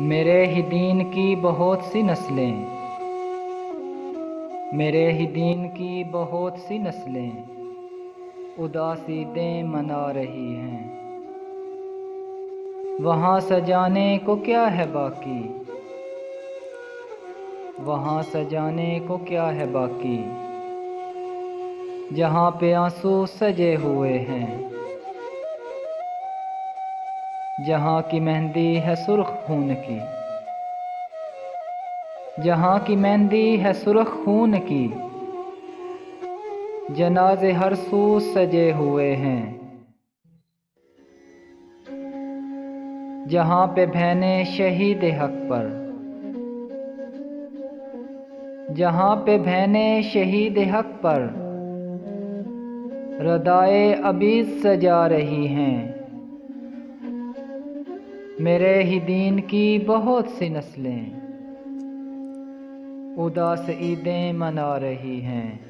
मेरे ही दीन की बहुत सी नस्लें, मेरे ही दीन की बहुत सी नस्लें उदास ईदें मना रही हैं। वहाँ सजाने को क्या है बाकी, वहाँ सजाने को क्या है बाकी, जहाँ पे आंसू सजे हुए हैं, जहाँ की मेहंदी है सुर्ख खून की, जहाँ की मेहंदी है सुर्ख खून की, जनाजे हर सू सजे हुए हैं। जहाँ पे बहनें शहीद हक पर, जहाँ पे बहनें शहीद हक पर रदाए अबीद सजा रही हैं। मेरे ही दीन की बहुत सी नस्लें उदास ईदें मना रही हैं।